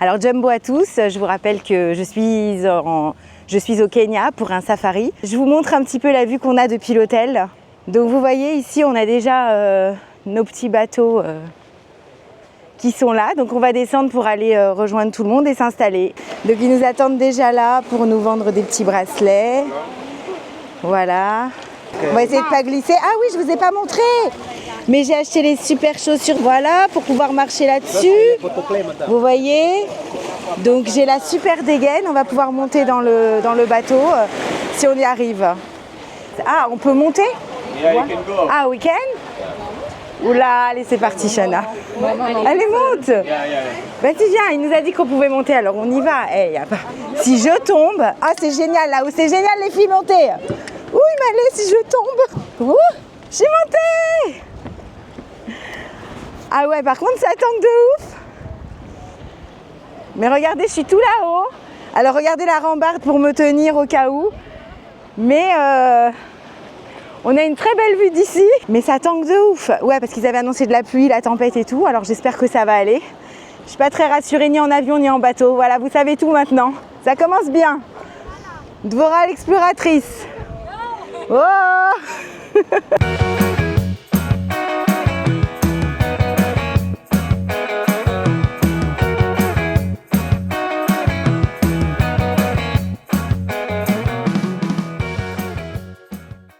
Alors Jambo à tous, je vous rappelle que je suis au Kenya pour un safari. Je vous montre un petit peu la vue qu'on a depuis l'hôtel. Donc vous voyez ici on a déjà nos petits bateaux qui sont là. Donc on va descendre pour aller rejoindre tout le monde et s'installer. Donc ils nous attendent déjà là pour nous vendre des petits bracelets. Voilà. On va essayer de pas glisser. Ah oui, je vous ai pas montré. Mais j'ai acheté les super chaussures, voilà, pour pouvoir marcher là-dessus. Vous voyez? Donc j'ai la super dégaine, on va pouvoir monter dans le bateau si on y arrive. Ah, on peut monter? Ah, we can? Oula, allez, c'est parti, Shana. Allez, monte! Vas-y, viens, il nous a dit qu'on pouvait monter, alors on y va. Hey, si je tombe, ah, c'est génial, là où c'est génial, les filles, montez! Ouh, mais allez, si je tombe! Ouh, j'ai monté! Ah ouais, par contre, ça tangue de ouf. Mais regardez, je suis tout là-haut. Alors, regardez la rambarde pour me tenir au cas où. Mais on a une très belle vue d'ici. Mais ça tangue de ouf. Ouais, parce qu'ils avaient annoncé de la pluie, la tempête et tout. Alors, j'espère que ça va aller. Je suis pas très rassurée ni en avion ni en bateau. Voilà, vous savez tout maintenant. Ça commence bien. Dvora l'exploratrice. Oh.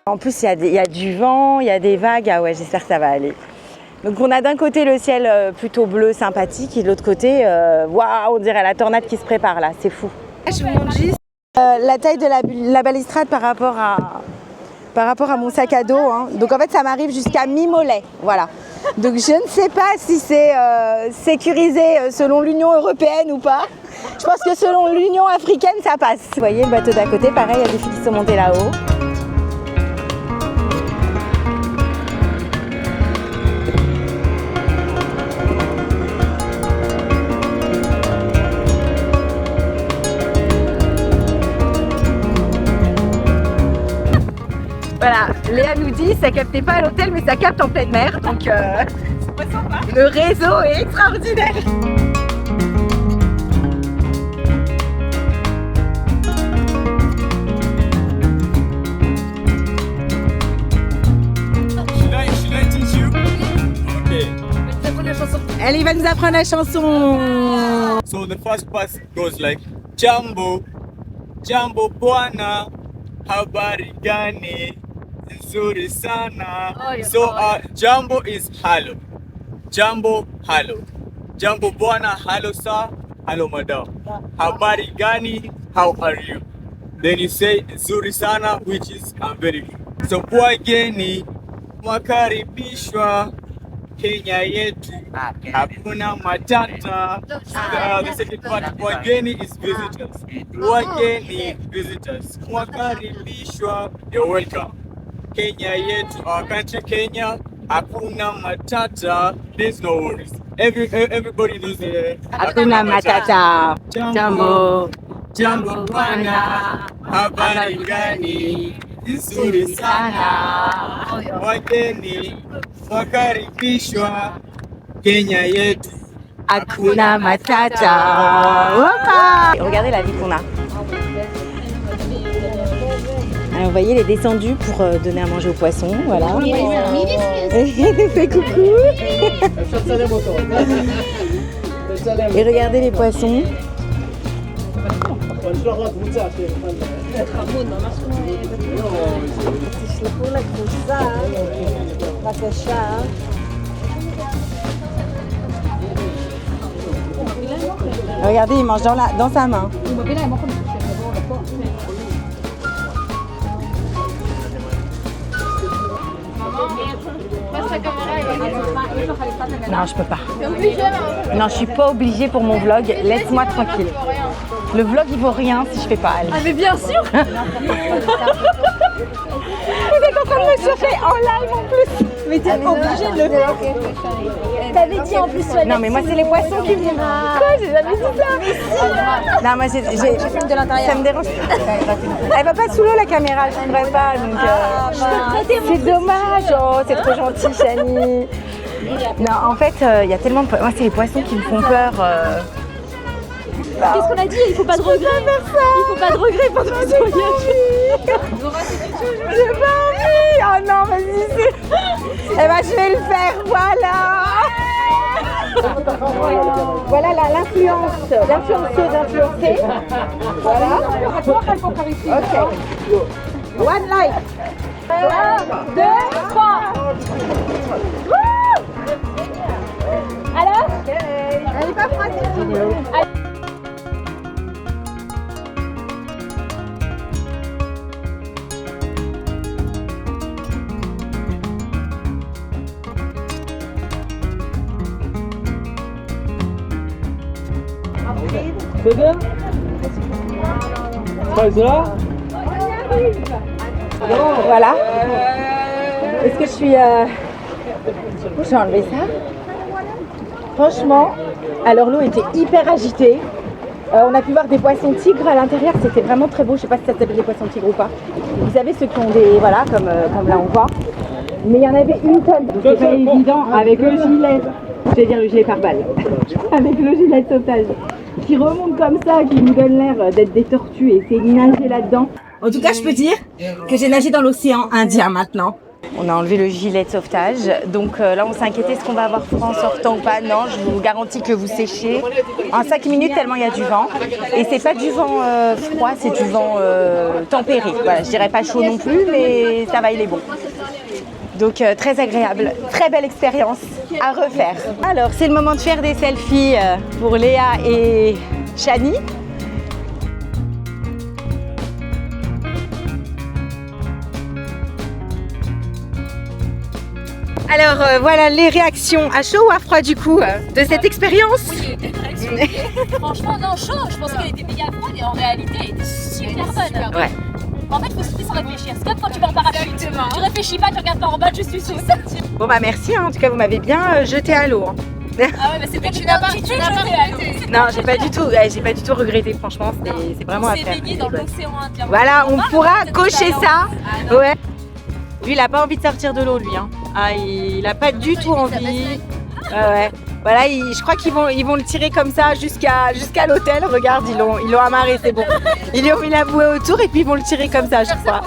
En plus, il y a du vent, il y a des vagues. Ah ouais, j'espère que ça va aller. Donc on a d'un côté le ciel plutôt bleu sympathique et de l'autre côté, waouh, on dirait la tornade qui se prépare là, c'est fou. Je vous montre juste la taille de la balustrade par rapport à mon sac à dos. Hein. Donc en fait, ça m'arrive jusqu'à mi-mollet. Voilà. Donc je ne sais pas si c'est sécurisé selon l'Union européenne ou pas. Je pense que selon l'Union africaine, ça passe. Vous voyez le bateau d'à côté, pareil, il y a des filles qui sont montées là-haut. Voilà, Léa nous dit ça captait pas à l'hôtel mais ça capte en pleine mer, donc le réseau est extraordinaire. Elle, il va nous apprendre la chanson. So the first part goes like Jambo, Jambo bwana, habari gani? Nzuri sana. So Jambo is hello. Jambo, hello. Jambo bwana, hello sir. Hello madam. Habari gani? How are you? Then you say nzuri sana, which is I'm very good. So wageni wakaribishwa Kenya yetu, hakuna matata. The second part, wageni is visitors. Wageni, visitors. Wakaribishwa, you're welcome. Kenya yetu, our country Kenya, hakuna matata. There's no worries. Everybody knows the Hakuna matata. Jambo, Jambo bwana, habari gani? Nzuri sana. Wageni wakaribishwa Kenya yetu, Hakuna matata. Regardez la vie qu'on a. Alors, vous voyez, elle est descendue pour donner à manger aux poissons. Voilà. Elle fait coucou. Et regardez les poissons. Regardez, il mange dans sa main. Non, je peux pas. Non, je suis pas obligée pour mon vlog. Laisse-moi tranquille. Le vlog, il vaut rien si je fais pas. Ah mais bien sûr. Vous êtes en train de me chauffer en live en plus. Mais t'es obligée de le faire. T'avais dit en plus. Non mais moi c'est les poissons qui viennent. Quoi, j'ai jamais dit ça. Non moi j'ai de l'intérieur. Ça me dérange. Elle va pas sous l'eau la caméra, je voudrais pas. Donc c'est dommage. Oh c'est trop gentil Chani. Non en fait il y a tellement de... Moi c'est les poissons qui me font peur. Qu'est-ce qu'on a dit? Il faut pas de regrets. Il faut pas de regrets pendant ce voyage. J'ai pas envie. Oh non, vas-y. Eh ben, je vais le faire, voilà. Voilà l'influenceuse influencée. Voilà. Ok. One like. 1, 2, 3. Alors? Elle est pas froide. C'est bien? Pas ça? Voilà. Est-ce que je suis... J'ai enlevé ça. Franchement, alors l'eau était hyper agitée. On a pu voir des poissons tigres à l'intérieur, c'était vraiment très beau. Je sais pas si ça s'appelle des poissons tigres ou pas. Vous savez ceux qui ont des... Voilà, comme là on voit. Mais il y en avait une tonne. Donc c'est pas évident avec le gilet. Je vais dire le gilet pare-balles. Avec le gilet de sauvetage. Qui remonte comme ça, qui nous donne l'air d'être des tortues et essayer de nager là-dedans. En tout cas, je peux dire que j'ai nagé dans l'océan Indien maintenant. On a enlevé le gilet de sauvetage, donc là on s'est inquiété, est-ce qu'on va avoir froid en sortant ou pas? Non, je vous garantis que vous séchez en 5 minutes tellement il y a du vent. Et c'est pas du vent froid, c'est du vent tempéré. Voilà, je dirais pas chaud non plus, mais ça va, il est bon. Donc très agréable, très belle expérience à refaire. Alors c'est le moment de faire des selfies pour Léa et Chani. Alors voilà les réactions à chaud ou à froid du coup de cette expérience. Franchement, non, chaud. Je pensais qu'elle était méga froide et en réalité, elle était super bonne. Ouais. En fait, il faut sauter sans réfléchir. C'est comme quand tu vas en parachute. Tu réfléchis pas, tu regardes pas en bas, je suis sous. Bon bah merci, hein. En tout cas vous m'avez bien jeté à l'eau. Hein. Ah ouais, mais c'est bien que tu n'as pas regretté. Non, j'ai pas du tout regretté, franchement, c'est vraiment à C'est faire. baigné dans l'océan Indien. Voilà, on pourra cocher ça. Ouais. Lui, il a pas envie de sortir de l'eau, lui. Hein. Ah, il a pas du tout envie. Ouais. Voilà, je crois qu'ils vont le tirer comme ça jusqu'à l'hôtel. Regarde, ils l'ont amarré, c'est bon. Ils lui ont mis la bouée autour et puis ils vont le tirer comme ça, je crois.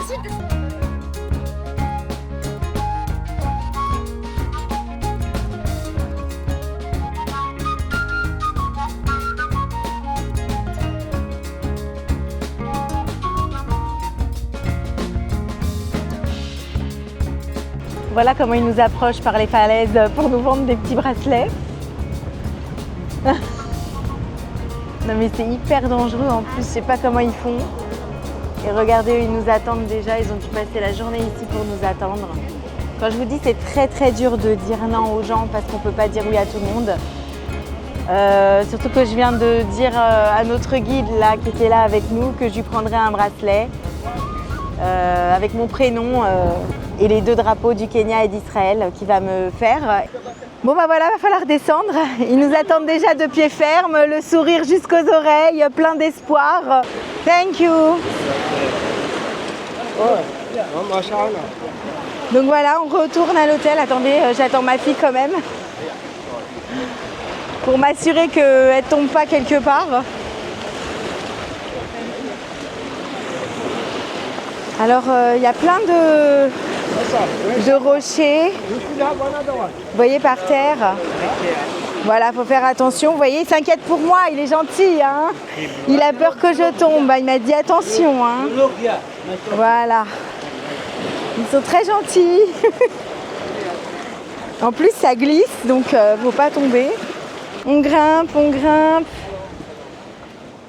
Voilà comment ils nous approchent par les falaises pour nous vendre des petits bracelets. Non mais c'est hyper dangereux en plus, je sais pas comment ils font. Et regardez, ils nous attendent déjà, ils ont dû passer la journée ici pour nous attendre. Quand je vous dis c'est très très dur de dire non aux gens parce qu'on peut pas dire oui à tout le monde. Surtout que je viens de dire à notre guide là qui était là avec nous que je lui prendrais un bracelet avec mon prénom et les 2 drapeaux du Kenya et d'Israël qu'il va me faire. Bon bah voilà, va falloir descendre. Ils nous attendent déjà de pied ferme, le sourire jusqu'aux oreilles, plein d'espoir. Thank you. Donc voilà, on retourne à l'hôtel. Attendez, j'attends ma fille quand même. Pour m'assurer qu'elle ne tombe pas quelque part. Alors, il y a plein de rochers, vous voyez, par terre. Voilà, faut faire attention. Vous voyez, il s'inquiète pour moi, il est gentil. Hein, il a peur que je tombe, il m'a dit attention. Hein. Voilà. Ils sont très gentils. En plus, ça glisse, donc faut pas tomber. On grimpe.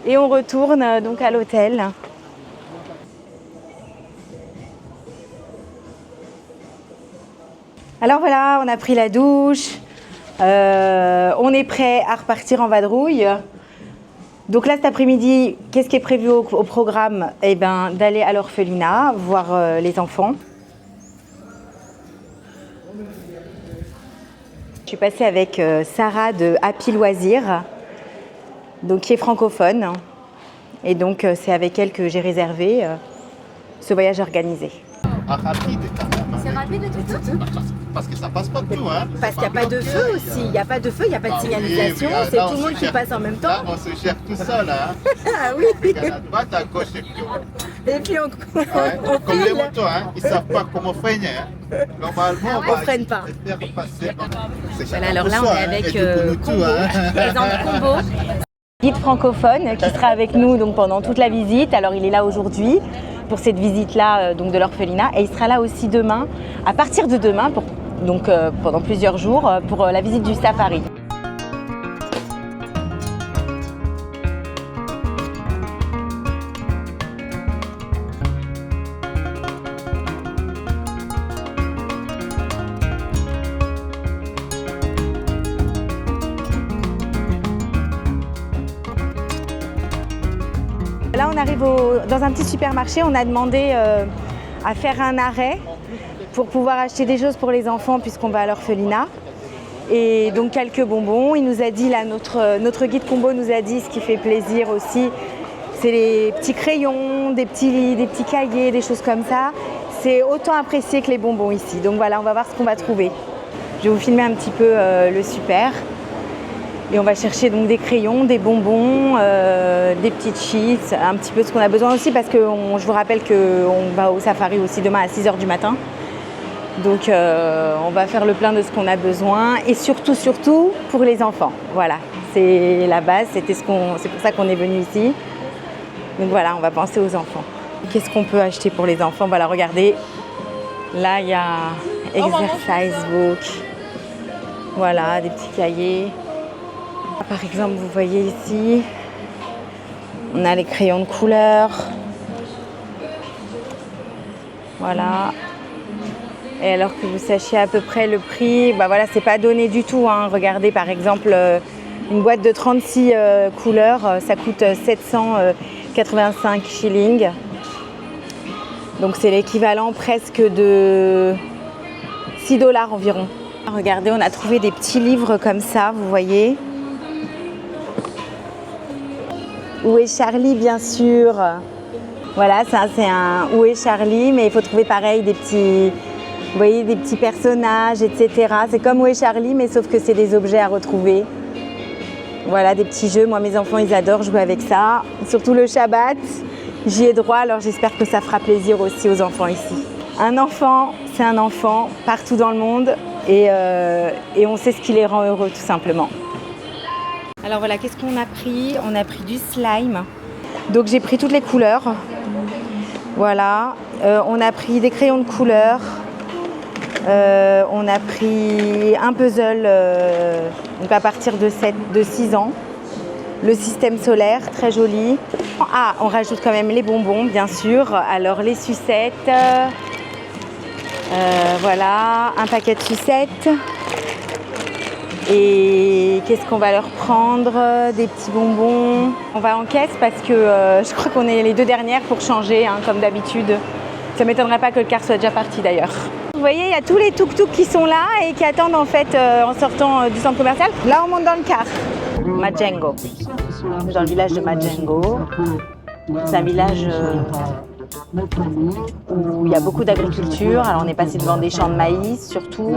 Et on retourne donc à l'hôtel. Alors voilà, on a pris la douche, on est prêt à repartir en vadrouille. Donc là cet après-midi, qu'est-ce qui est prévu au programme? Eh bien d'aller à l'orphelinat, voir les enfants. Je suis passée avec Sarah de Happy Loisirs, donc qui est francophone. Et donc c'est avec elle que j'ai réservé ce voyage organisé. C'est rapide le tuk-tuk? Parce que ça passe pas tout, hein. Parce qu'il n'y a pas de feu aussi. Il n'y a pas de feu, il n'y a pas de signalisation. Oui, c'est là, tout le monde qui passe en même temps. Là, on se gère tout seul, hein. Ah oui. Regarde à droite, à gauche et puis Et puis on comme les file. motos, hein. Ils savent pas comment freiner, hein. Normalement, On freine pas. Faire passer. Voilà, alors là, on est avec Combo, hein. présente Combo. Guide francophone qui sera avec nous donc, pendant toute la visite. Alors il est là aujourd'hui pour cette visite-là donc de l'orphelinat et il sera là aussi demain, à partir de demain, donc pendant plusieurs jours, pour la visite du safari. Là, on arrive dans un petit supermarché. On a demandé à faire un arrêt pour pouvoir acheter des choses pour les enfants puisqu'on va à l'orphelinat. Et donc quelques bonbons. Il nous a dit, là, notre guide Combo nous a dit, ce qui fait plaisir aussi, c'est les petits crayons, des petits cahiers, des choses comme ça. C'est autant apprécié que les bonbons ici. Donc voilà, on va voir ce qu'on va trouver. Je vais vous filmer un petit peu le super. Et on va chercher donc des crayons, des bonbons, des petites chips, un petit peu ce qu'on a besoin aussi parce que je vous rappelle qu'on va au safari aussi demain à 6h du matin. Donc on va faire le plein de ce qu'on a besoin et surtout pour les enfants. Voilà, c'est la base, c'est pour ça qu'on est venu ici. Donc voilà, on va penser aux enfants. Qu'est-ce qu'on peut acheter pour les enfants? Voilà, regardez, là il y a exercise book, voilà, des petits cahiers. Par exemple, vous voyez ici, on a les crayons de couleur. Voilà. Et alors que vous sachiez à peu près le prix, bah voilà, c'est pas donné du tout, hein. Regardez par exemple, une boîte de 36 couleurs, ça coûte 785 shillings. Donc c'est l'équivalent presque de 6 $ environ. Regardez, on a trouvé des petits livres comme ça, vous voyez. Où est Charlie, bien sûr. Voilà, ça c'est un Où est Charlie, mais il faut trouver pareil des petits, vous voyez, des petits personnages, etc. C'est comme Où est Charlie, mais sauf que c'est des objets à retrouver. Voilà, des petits jeux. Moi, mes enfants, ils adorent jouer avec ça. Surtout le Shabbat, j'y ai droit, alors j'espère que ça fera plaisir aussi aux enfants ici. Un enfant, c'est un enfant partout dans le monde et on sait ce qui les rend heureux, tout simplement. Alors voilà, qu'est-ce qu'on a pris? On a pris du slime. Donc j'ai pris toutes les couleurs. Voilà. On a pris des crayons de couleur. On a pris un puzzle donc à partir de 6 ans. Le système solaire, très joli. Ah, on rajoute quand même les bonbons, bien sûr. Alors les sucettes. Voilà, un paquet de sucettes. Et qu'est-ce qu'on va leur prendre? Des petits bonbons. On va en caisse parce que je crois qu'on est les 2 dernières pour changer, hein, comme d'habitude. Ça ne m'étonnerait pas que le car soit déjà parti d'ailleurs. Vous voyez, il y a tous les tuk-tuk qui sont là et qui attendent en fait en sortant du centre commercial. Là, on monte dans le car. Majengo. Dans le village de Majengo. C'est un village où il y a beaucoup d'agriculture. Alors, on est passé devant des champs de maïs surtout.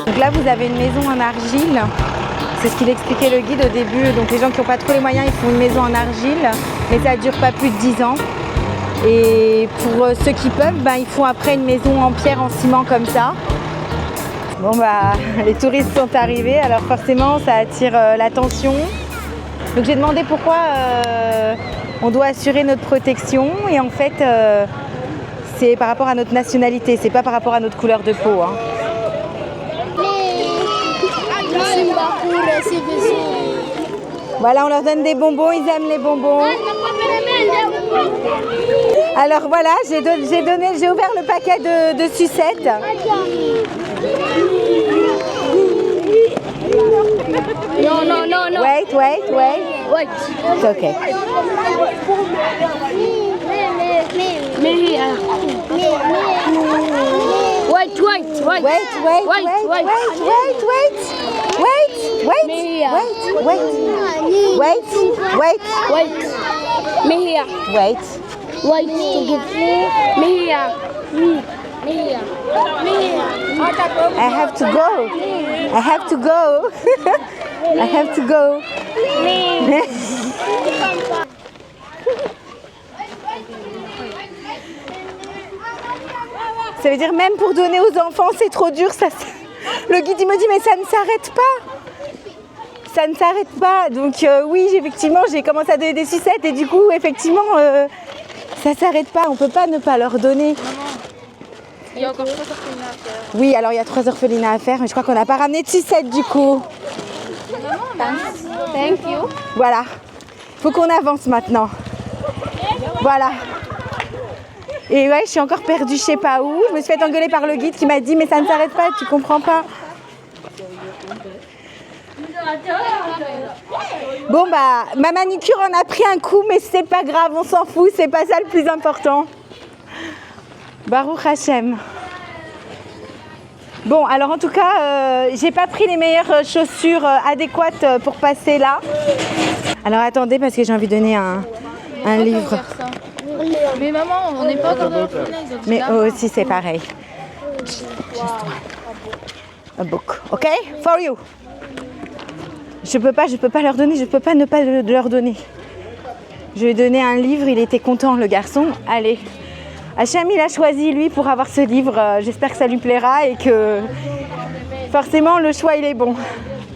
Donc là, vous avez une maison en argile. C'est ce qu'il expliquait le guide au début. Donc les gens qui n'ont pas trop les moyens, ils font une maison en argile. Mais ça ne dure pas plus de 10 ans. Et pour ceux qui peuvent, ils font après une maison en pierre, en ciment comme ça. Bon les touristes sont arrivés. Alors forcément, ça attire l'attention. Donc j'ai demandé pourquoi on doit assurer notre protection. Et en fait, c'est par rapport à notre nationalité. C'est pas par rapport à notre couleur de peau, hein. Voilà, on leur donne des bonbons, ils aiment les bonbons. Alors voilà, j'ai ouvert le paquet de sucettes. No, no, no, no. Wait, wait, wait. Wait. It's okay. Me here. Wait, wait, wait. Wait, wait, wait, wait, wait, wait, wait, Me here. wait, wait, wait, Wait. Me here. wait. Wait to give. Me here. Me here. Me here. I have to go. I have to go. I have to go. Ça veut dire même pour donner aux enfants, c'est trop dur. Ça, le guide il me dit mais ça ne s'arrête pas. Ça ne s'arrête pas. Donc oui, effectivement, j'ai commencé à donner des sucettes et du coup, effectivement, ça ne s'arrête pas. On ne peut pas ne pas leur donner. Il y a encore 3 orphelins à faire. Oui, alors il y a 3 orphelinats à faire, mais je crois qu'on n'a pas ramené de sucettes du coup. Thank you. Voilà. Faut qu'on avance maintenant. Voilà. Et ouais, je suis encore perdue, je sais pas où. Je me suis fait engueuler par le guide qui m'a dit mais ça ne s'arrête pas, tu comprends pas. Bon bah, ma manicure en a pris un coup, mais c'est pas grave, on s'en fout, c'est pas ça le plus important. Baruch Hashem. Bon, alors en tout cas, j'ai pas pris les meilleures chaussures adéquates pour passer là. Alors attendez, parce que j'ai envie de donner un livre. Mais maman, on n'est pas encore dans l'orphelinat. Ils ont dit Mais là. eux aussi, c'est pareil. A book, ok? For you. Je peux pas leur donner, je peux pas ne pas leur donner. Je lui ai donné un livre, il était content, le garçon. Allez. Hachem, il a choisi lui pour avoir ce livre. J'espère que ça lui plaira et que forcément le choix il est bon.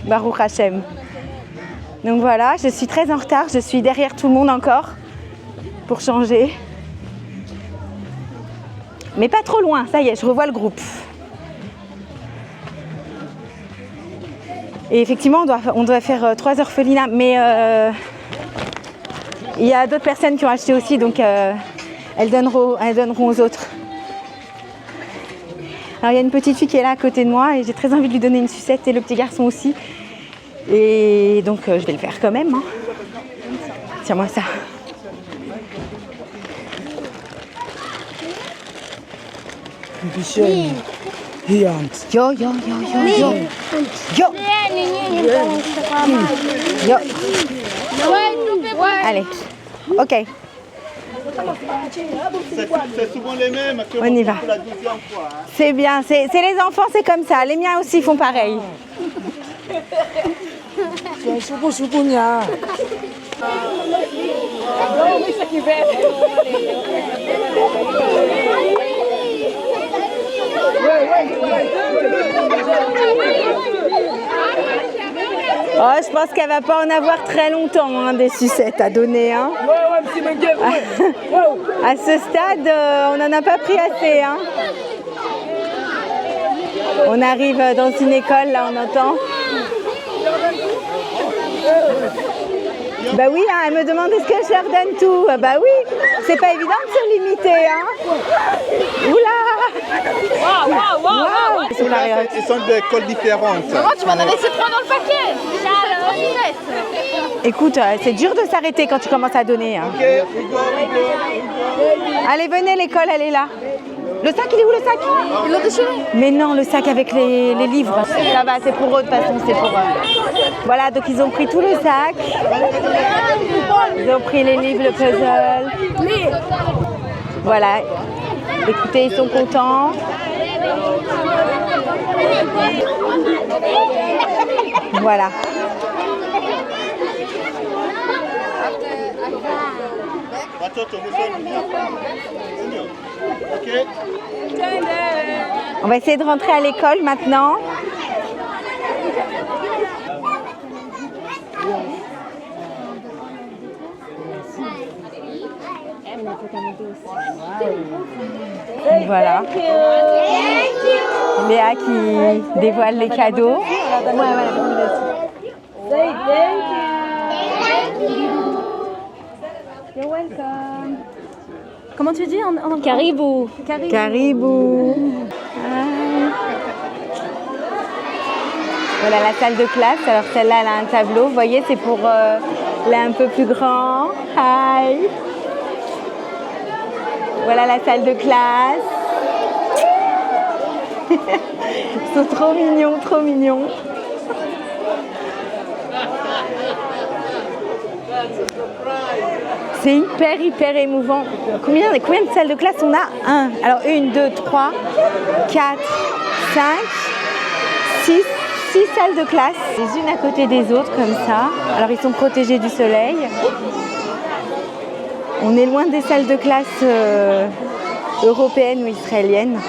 Baruch Hachem. Donc voilà, je suis très en retard, je suis derrière tout le monde encore pour changer. Mais pas trop loin, ça y est, je revois le groupe. Et effectivement, on doit faire 3 orphelinats, mais il y a d'autres personnes qui ont acheté aussi, donc elles donneront aux autres. Alors il y a une petite fille qui est là à côté de moi et j'ai très envie de lui donner une sucette et le petit garçon aussi. Et donc je vais le faire quand même. Hein. Tiens-moi ça. Yo, yo, yo, yo, yo. Yo. Yo. Allez. Ok. C'est souvent les mêmes. On y va. C'est la 12e fois. Hein. C'est bien. C'est les enfants, c'est comme ça. Les miens aussi font pareil. Oh, je pense qu'elle va pas en avoir très longtemps hein, des sucettes à donner. Hein. À ce stade, on n'en a pas pris assez. Hein. On arrive dans une école, là on entend. Bah oui, hein, elle me demande est-ce que je leur donne tout. Bah oui, c'est pas évident de se limiter. Hein. Oula! Waouh! Ils sont d'écoles différentes. Maman, tu m'en as laissé 3 dans le paquet. Écoute, c'est dur de s'arrêter quand tu commences à donner. Hein. Ok, we go. Allez, venez, l'école, elle est là. Le sac, il est où le sac? Ils l'ont déchiré. Mais non, le sac avec les livres. Ça va, c'est pour eux de toute façon, c'est pour eux. Voilà, donc ils ont pris tout le sac. Ils ont pris les livres, le puzzle. Voilà. Écoutez, ils sont contents. Voilà. Ok. On va essayer de rentrer à l'école maintenant. Voilà. Léa qui dévoile les cadeaux. Comment tu dis en Caribou. Caribou. Voilà la salle de classe. Alors celle-là, elle a un tableau. Vous voyez, c'est pour les un peu plus grands. Hi. Voilà la salle de classe. Ils sont trop mignons, trop mignons. C'est hyper émouvant. Combien de salles de classe on a? Alors 1, 2, 3, 4, 5, 6 salles de classe. Les unes à côté des autres comme ça. Alors ils sont protégés du soleil. On est loin des salles de classe européennes ou israéliennes.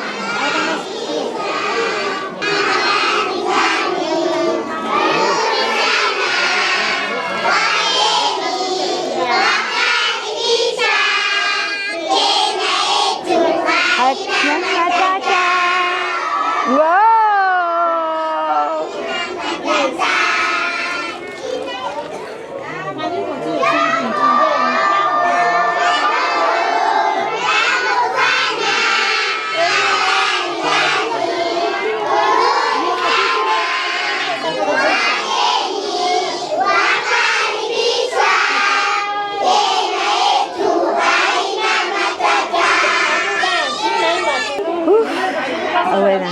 Ah ouais, là,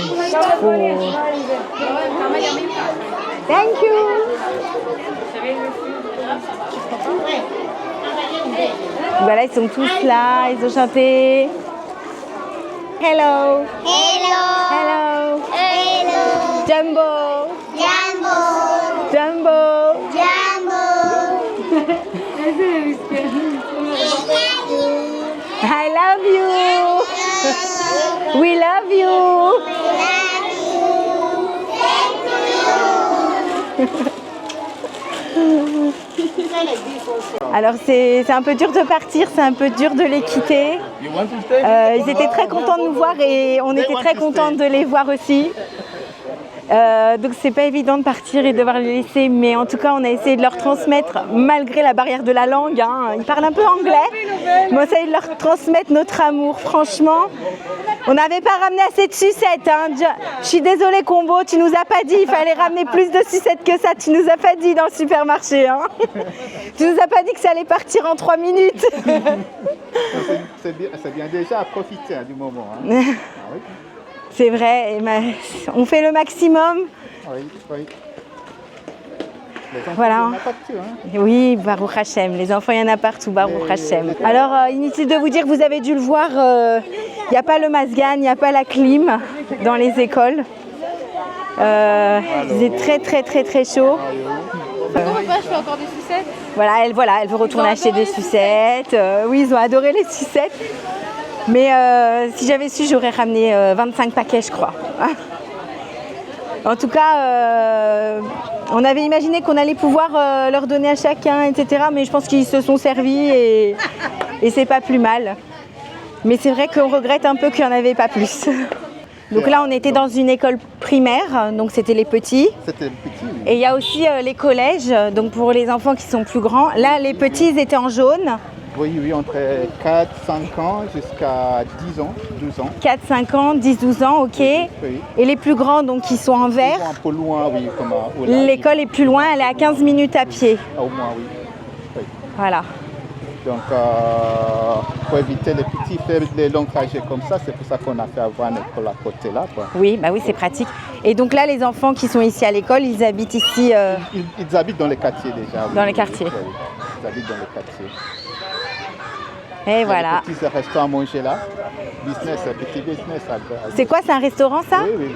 trop. Thank you. Voilà, ils sont tous là, ils ont chanté. Hello. Hello. Hello. Hello. Jumbo. Jumbo. Jumbo. Jumbo. I love you. We love you. Alors c'est un peu dur de partir, c'est un peu dur de les quitter. Ils étaient très contents de nous voir et on était très contents de les voir aussi. Donc c'est pas évident de partir et de devoir les laisser, mais en tout cas on a essayé de leur transmettre, malgré la barrière de la langue, ils parlent un peu anglais, mais on a essayé de leur transmettre notre amour. Franchement, on n'avait pas ramené assez de sucettes. Je suis désolée Combo, tu nous as pas dit, il fallait ramener plus de sucettes que ça, tu nous as pas dit dans le supermarché. Tu nous as pas dit que ça allait partir en 3 minutes. C'est bien déjà à profiter du moment. C'est vrai, on fait le maximum. Oui. Les enfants, Voilà. il y en a partout, Oui, Baruch Hashem, les enfants, il y en a partout, Baruch Hashem. Alors, inutile de vous dire, vous avez dû le voir, il n'y a pas le Mazgan, il n'y a pas la clim dans les écoles. Il est très chaud. Comment je fais encore des sucettes? Voilà, elle veut retourner acheter des sucettes. Oui, ils ont adoré les sucettes. Mais si j'avais su, j'aurais ramené 25 paquets, je crois. En tout cas, on avait imaginé qu'on allait pouvoir leur donner à chacun, etc. Mais je pense qu'ils se sont servis et c'est pas plus mal. Mais c'est vrai qu'on regrette un peu qu'il n'y en avait pas plus. Donc là, on était dans une école primaire, donc c'était les petits. C'était petit. Oui. Et il y a aussi les collèges, donc pour les enfants qui sont plus grands. Là, les petits, ils étaient en jaune. Oui, entre 4, 5 ans jusqu'à 10 ans, 12 ans. 4, 5 ans, 10, 12 ans, ok. Oui. Et les plus grands, donc, qui sont en Ils vert. vont un peu loin, oui. Comme à Ola. L'école est plus loin, elle est à 15 minutes à pied. Au moins, oui. Voilà. Donc, pour éviter les petits, faire les longs trajets comme ça, c'est pour ça qu'on a fait avoir une école à côté là. Quoi. Oui, c'est pratique. Et donc là, les enfants qui sont ici à l'école, ils habitent ici Ils habitent dans les quartiers déjà. Dans les quartiers. Oui. Ils habitent dans les quartiers. Et voilà. Il y a des petits restaurants à manger là. Petit business. C'est quoi, c'est un restaurant ça? Oui.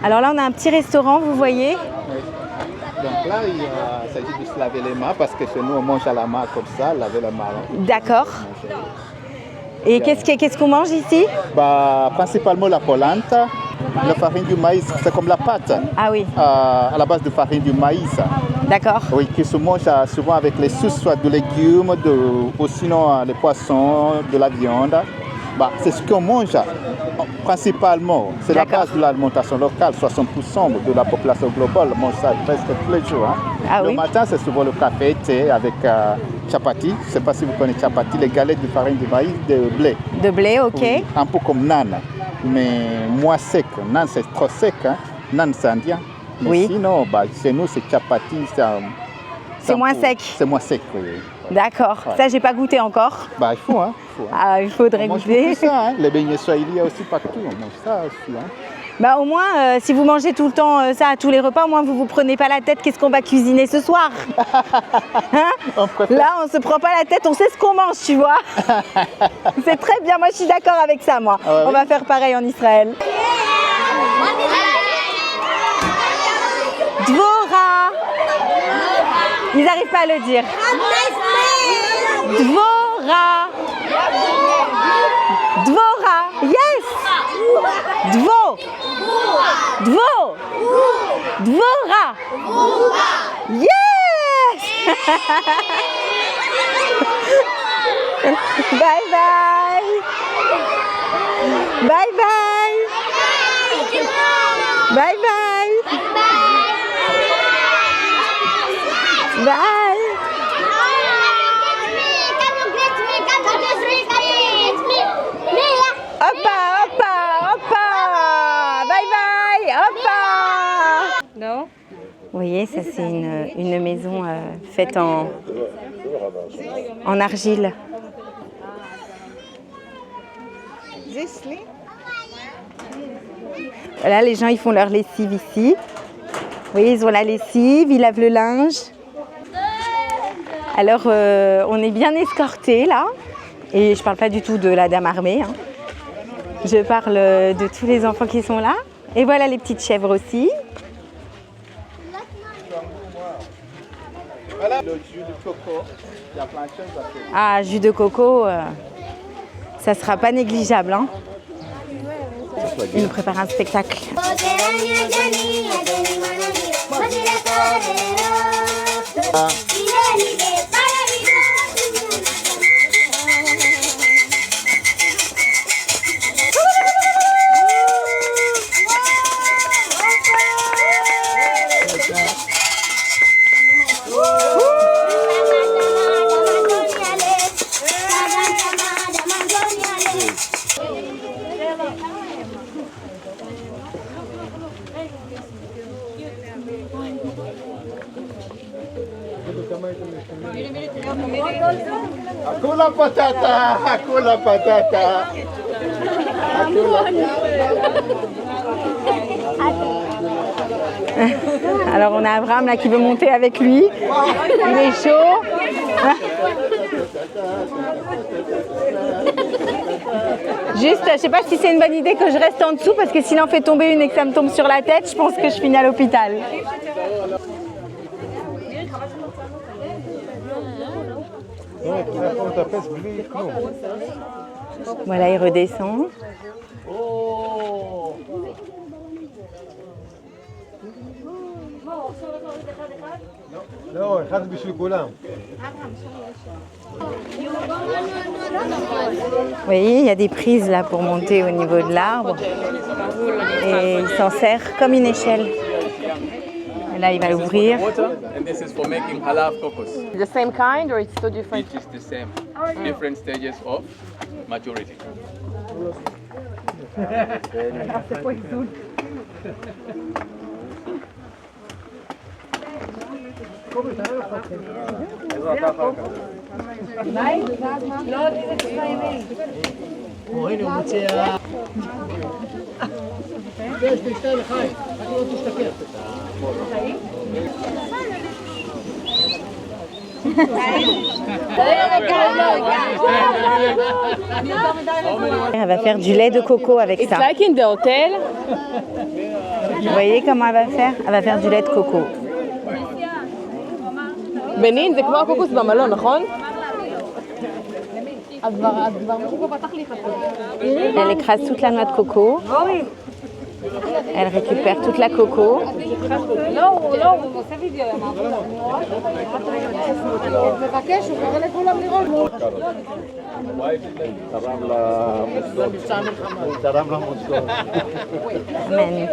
Alors là, on a un petit restaurant, vous voyez. Oui. Donc là, il s'agit de se laver les mains parce que chez nous, on mange à la main comme ça, laver la main. D'accord. Et qu'est-ce qu'on mange ici? Principalement la polenta. La farine du maïs, c'est comme la pâte. Ah oui. À la base de farine du maïs. D'accord. Oui, qui se mange souvent avec les sauces, soit de légumes, ou sinon les poissons, de la viande. C'est ce qu'on mange principalement. C'est la base de l'alimentation locale. 60% de la population globale mange ça presque tous les jours. Ah le oui. matin, c'est souvent le café, thé avec chapati. Je ne sais pas si vous connaissez chapati, les galettes de farine de maïs, de blé. De blé, ok. Oui, un peu comme nan, mais moins sec. Nan, c'est trop sec. Nan, c'est indien. Mais Oui. sinon, bah, chez nous, c'est chapati. C'est moins sec. C'est moins sec, oui. D'accord. Ouais. Ça, j'ai pas goûté encore. Bah, il faut, hein. Ah, il faudrait On mange goûter. beaucoup ça, hein. Les beignets swahili aussi partout, on mange ça aussi, hein. Bah au moins, si vous mangez tout le temps ça à tous les repas, au moins vous prenez pas la tête. Qu'est-ce qu'on va cuisiner ce soir? Hein? On préfère- Là, on se prend pas la tête, on sait ce qu'on mange, tu vois. C'est très bien. Moi, je suis d'accord avec ça, moi. Ah ouais, On oui. va faire pareil en Israël. Dvora. Ils n'arrivent pas à le dire. Dvora. Dvora. Yes. Dvo. Dvo. Dvora. Yes. Bye bye. Bye bye. Bye bye. Bye. Hoppa, hoppa, hoppa. Bye bye. Hoppa. Non. Vous voyez, ça c'est une maison faite en argile. Voilà, les gens ils font leur lessive ici. Vous voyez, ils ont la lessive, ils lavent le linge. Alors, on est bien escortés là. Et je parle pas du tout de la dame armée, hein. Je parle de tous les enfants qui sont là. Et voilà les petites chèvres aussi. Voilà le jus de coco. Il y a plein de choses à faire. Ah, jus de coco, ça sera pas négligeable, hein. Il nous prépare un spectacle. Hakuna patata, hakuna patata. Alors on a Abraham là qui veut monter avec lui. Il est chaud. Juste, je sais pas si c'est une bonne idée que je reste en dessous parce que s'il en fait tomber une et que ça me tombe sur la tête, je pense que je finis à l'hôpital. Voilà, il redescend. לא, אחד בשביל כולם. Vous voyez, il y a des prises là pour monter au niveau de l'arbre. Et il s'en sert comme une échelle. Et là, il va l'ouvrir. Water, and this is for making halal cocos. The same kind or it's two different? It is the same. Different stages of maturity. Elle va faire du lait de coco avec It's ça. like in the hotel. Vous voyez comment elle va faire? Elle va faire du lait de coco. בנין, זה כמו הקוקוס במלון, נכון? Elle écrase toute la noix de coco. Elle récupère toute la coco. Amen.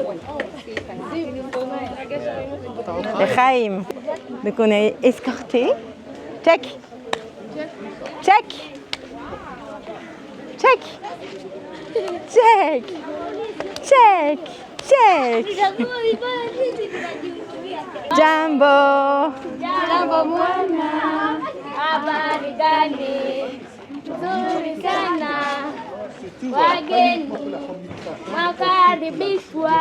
Chaim. Donc on est escorté. Check. Check. Check. Check. Check. check. Jambo. Jambo mwana, habari gani? Nzuri sana. Wageni wakaribishwa,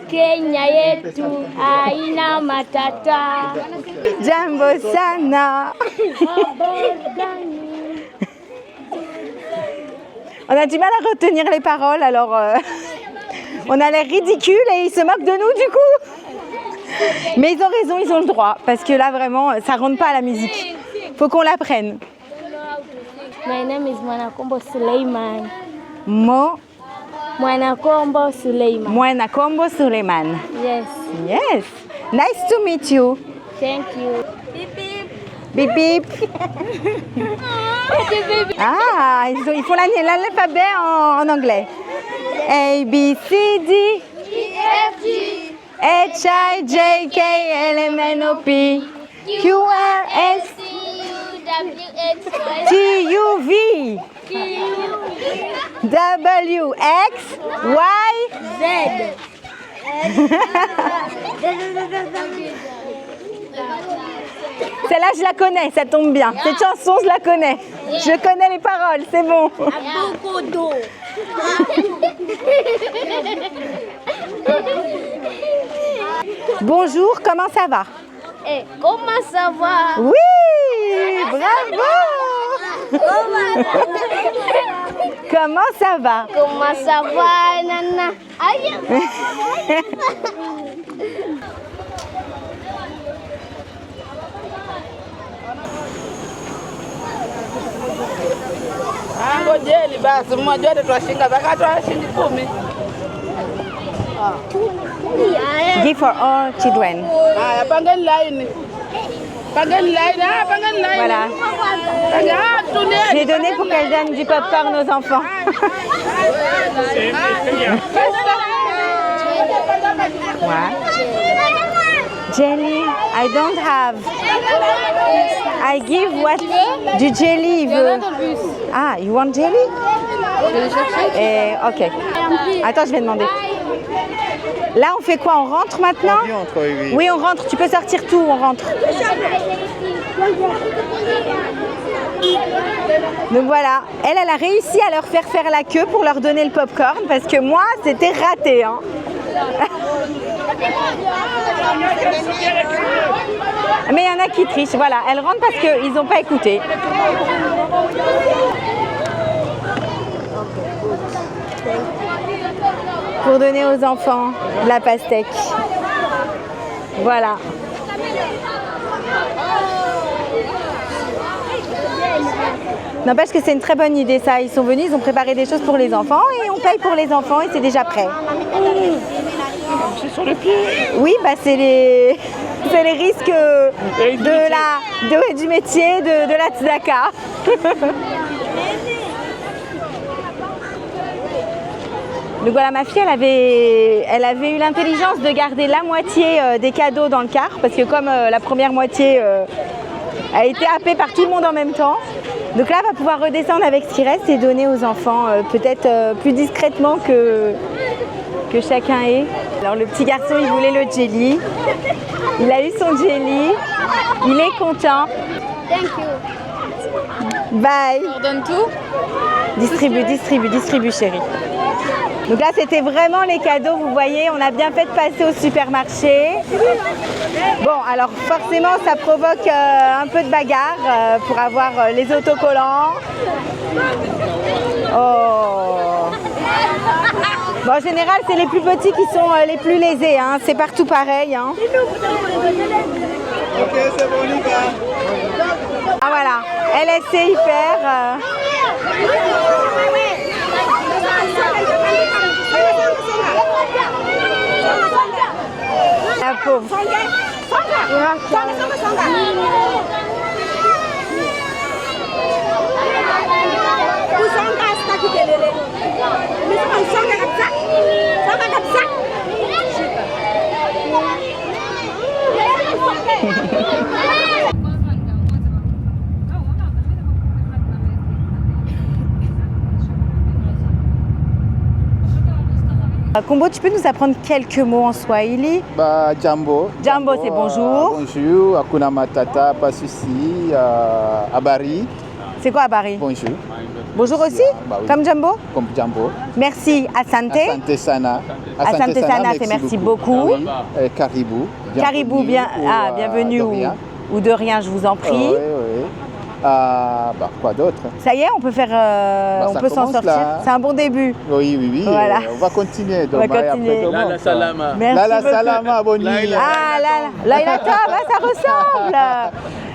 Kenya yetu haina matata. Jambo sana. Habari gani? On a du mal à retenir les paroles, alors on a l'air ridicule et ils se moquent de nous du coup. Mais ils ont raison, ils ont le droit, parce que là vraiment, ça rentre pas à la musique. Faut qu'on l'apprenne. My name is Mwanakombo Suleiman. Mwanakombo Suleiman. Yes. Yes. Nice to meet you. Thank you. Bip bip. Ah, ils font l'alphabet en anglais. A, B, C, D, H, I, J, K, L, M, N, O, P, Q, R, S, T, U, V, W, X, Y, Z. Celle-là, je la connais, ça tombe bien. Cette chanson, je la connais. Je connais les paroles, c'est bon. Beaucoup d'eau. Bonjour, comment ça va? Et comment ça va? Oui, bravo. Comment ça va? Comment ça va, Nana? Aïe. Ngojeni basi mmoja wetu twashinga zakati washindi 10. Give for all children. Haya pangeni line. Pangeni line. Ah pangeni line. Voilà. J'ai donné pour qu'elle donne du popcorn aux enfants. What? Jelly? I don't have. I give what? Du jelly, il veut. Ah, you want jelly? Ok. Attends, je vais demander. Là, on fait quoi? On rentre maintenant? On rentre, oui. Oui, on rentre. Tu peux sortir tout, on rentre. Donc voilà, elle a réussi à leur faire la queue pour leur donner le popcorn parce que moi, c'était raté. Hein. Mais il y en a qui trichent, voilà. Elles rentrent parce qu'ils n'ont pas écouté. Pour donner aux enfants de la pastèque. Voilà. N'empêche que c'est une très bonne idée ça. Ils sont venus, ils ont préparé des choses pour les enfants et on paye pour les enfants et c'est déjà prêt. C'est sur le pied. Oui, bah c'est les risques du métier de la tzedaka. Donc voilà, ma fille, elle avait eu l'intelligence de garder la moitié des cadeaux dans le car parce que comme la première moitié a été happée par tout le monde en même temps. Donc là, elle va pouvoir redescendre avec ce qui reste et donner aux enfants peut-être plus discrètement que chacun ait. Alors le petit garçon, il voulait le jelly. Il a eu son jelly. Il est content. Thank you. Bye. On donne tout? Distribue chérie. Donc là, c'était vraiment les cadeaux, vous voyez, on a bien fait de passer au supermarché. Bon, alors forcément, ça provoque un peu de bagarre pour avoir les autocollants. Oh. Bon, en général, c'est les plus petits qui sont les plus lésés, hein. C'est partout pareil. Hein. Ok, c'est bon, les gars. Ah voilà, elle sait y faire. La pauvre. Combo, tu peux nous apprendre quelques mots en Swahili? Bah, Jambo. Jambo, c'est bonjour. Bonjour, Hakuna Matata, pas de souci. Habari, C'est quoi Habari? bonjour. Bonjour aussi? Bah oui. Comme Jambo? Comme Jambo. Merci. Asante. Asante Sana. Asante Sana, c'est merci beaucoup. Caribou. Caribou, bien, bienvenue de rien. ou de rien, je vous en prie. Oui, oui. Bah, quoi d'autre? Ça y est, on peut faire, on ça peut s'en commence, sortir. là. C'est un bon début. Oui, oui, oui. Voilà. On va continuer. On va continuer. Lala Salama. Merci Lala beaucoup. Salama, bonne nuit. Ah, Laila Top, ça ressemble.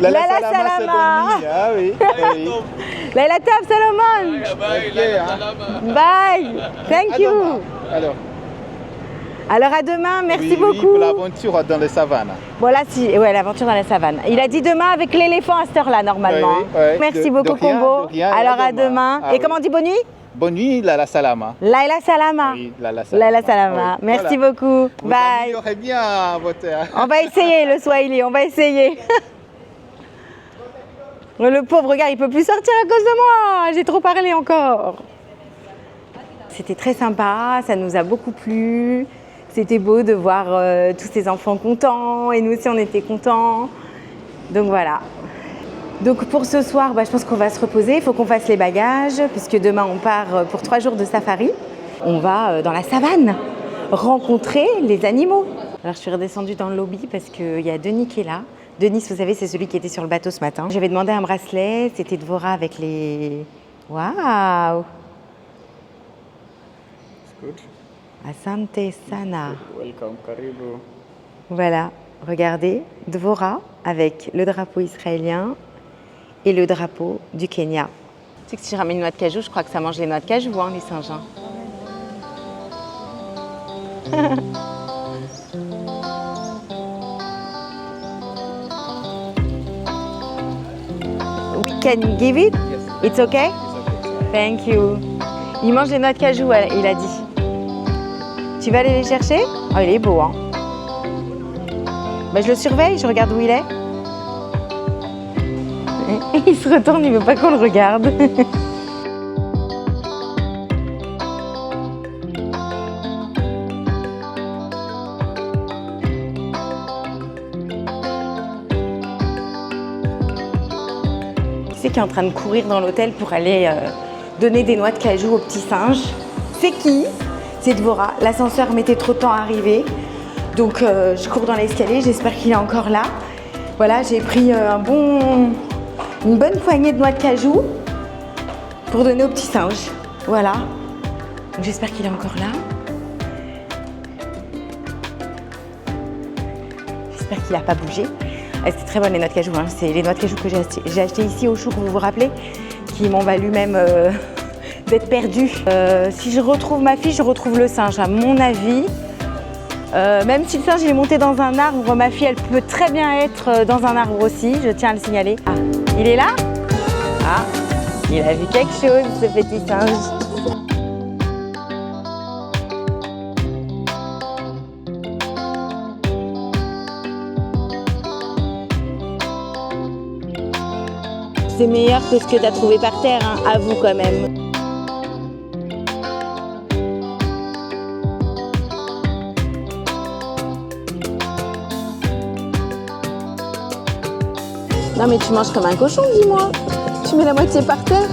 Lala Lala Salama, c'est Salama. bonne nuit. Ah oui. oui. Laila Top, Salomon. Ok, hein. Bye. Thank you. Alors à demain, merci Oui, beaucoup. Oui, pour l'aventure dans les savanes. Voilà, ouais, l'aventure dans la savane. Il a dit demain avec l'éléphant à cette heure-là, normalement. Oui, oui, oui. Merci De beaucoup, rien, Combo. de rien, Alors à à demain. Ah Et oui. comment on dit bonne nuit? Bonne nuit, Lala Salama. Laila Salama. Oui, Lala Salama. Laila Salama. Oui, Merci voilà. beaucoup. Vous Bye. améliorez bien votre... On va essayer le Swahili, on va essayer. Le pauvre, regarde, il peut plus sortir à cause de moi. J'ai trop parlé encore. C'était très sympa, ça nous a beaucoup plu. C'était beau de voir tous ces enfants contents et nous aussi on était contents. Donc voilà. Donc pour ce soir, je pense qu'on va se reposer. Il faut qu'on fasse les bagages puisque demain on part pour 3 jours de safari. On va dans la savane rencontrer les animaux. Alors je suis redescendue dans le lobby parce qu'il y a Denis qui est là. Denis, vous savez, c'est celui qui était sur le bateau ce matin. J'avais demandé un bracelet, c'était Dvora avec les... Waouh! Asante Sana. Welcome, Karibu. Voilà, regardez, Dvora avec le drapeau israélien et le drapeau du Kenya. Tu sais que si je ramène une noix de cajou, je crois que ça mange les noix de cajou, hein, les singes. Hein. Can you give it? It's okay? Thank you. Il mange les noix de cajou, il a dit. Tu vas aller les chercher? Oh, il est beau, hein? Je le surveille, je regarde où il est. Il se retourne, il veut pas qu'on le regarde. Qui est en train de courir dans l'hôtel pour aller donner des noix de cajou aux petits singes? C'est qui? C'est Dvora. L'ascenseur mettait trop de temps à arriver. Donc je cours dans l'escalier, j'espère qu'il est encore là. Voilà, j'ai pris une bonne poignée de noix de cajou pour donner aux petits singes. Voilà. Donc j'espère qu'il est encore là. J'espère qu'il n'a pas bougé. C'était très bonne les noix de cajou, hein. C'est les noix de cajou que j'ai achetées ici au choux, vous vous rappelez, qui m'ont valu même d'être perdue. Si je retrouve ma fille, je retrouve le singe, à mon avis. Même si le singe il est monté dans un arbre, ma fille elle peut très bien être dans un arbre aussi, je tiens à le signaler. Ah, il est là? Ah, il a vu quelque chose ce petit singe. C'est meilleur que ce que tu as trouvé par terre, hein, avoue quand même. Non mais tu manges comme un cochon, dis-moi. Tu mets la moitié par terre.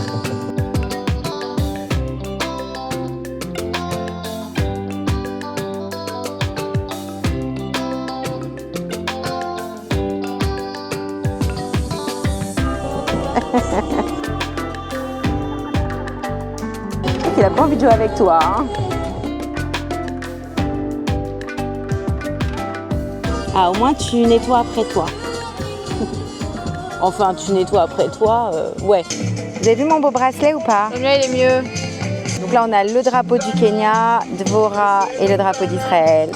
Il a pas envie de jouer avec toi, hein. Ah, au moins tu nettoies après toi. Enfin, tu nettoies après toi, ouais. Vous avez vu mon beau bracelet ou pas? Le mien, il est mieux. Donc là, on a le drapeau du Kenya, Dvora et le drapeau d'Israël.